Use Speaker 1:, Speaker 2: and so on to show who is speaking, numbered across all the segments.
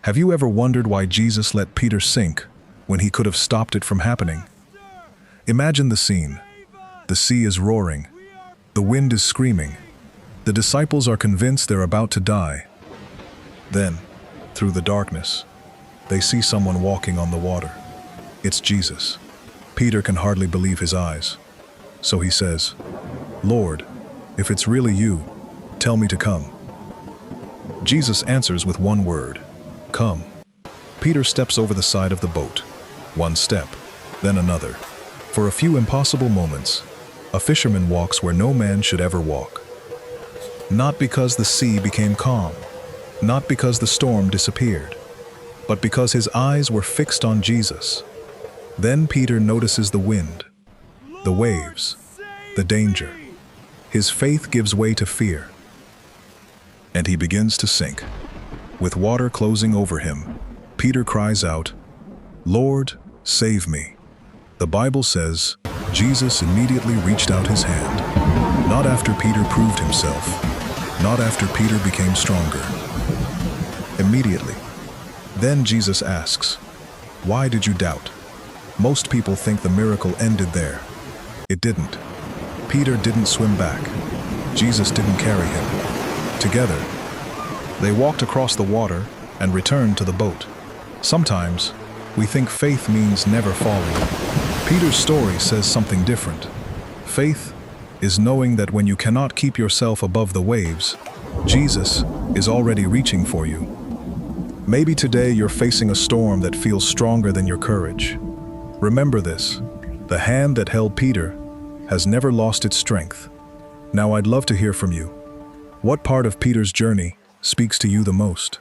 Speaker 1: Have you ever wondered why Jesus let Peter sink when he could have stopped it from happening? Imagine the scene. The sea is roaring. The wind is screaming. The disciples are convinced they're about to die. Then, through the darkness, they see someone walking on the water. It's Jesus. Peter can hardly believe his eyes. So he says, "Lord, if it's really you, tell me to come." Jesus answers with one word, "Come." Peter steps over the side of the boat. One step, then another. For a few impossible moments, a fisherman walks where no man should ever walk. Not because the sea became calm, not because the storm disappeared, but because his eyes were fixed on Jesus. Then Peter notices the wind, the waves, the danger. His faith gives way to fear, and he begins to sink. With water closing over him, Peter cries out, "Lord, save me." The Bible says, Jesus immediately reached out his hand. Not after Peter proved himself, not after Peter became stronger. Immediately. Then Jesus asks, "Why did you doubt?" Most people think the miracle ended there. It didn't. Peter didn't swim back. Jesus didn't carry him. Together, they walked across the water and returned to the boat. Sometimes, we think faith means never falling. Peter's story says something different. Faith is knowing that when you cannot keep yourself above the waves, Jesus is already reaching for you. Maybe today you're facing a storm that feels stronger than your courage. Remember this: the hand that held Peter has never lost its strength. Now I'd love to hear from you. What part of Peter's journey speaks to you the most?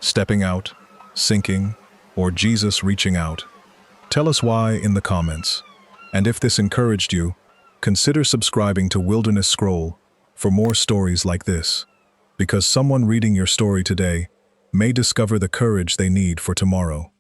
Speaker 1: Stepping out, sinking, or Jesus reaching out? Tell us why in the comments. And if this encouraged you, consider subscribing to Wilderness Scroll for more stories like this, because someone reading your story today may discover the courage they need for tomorrow.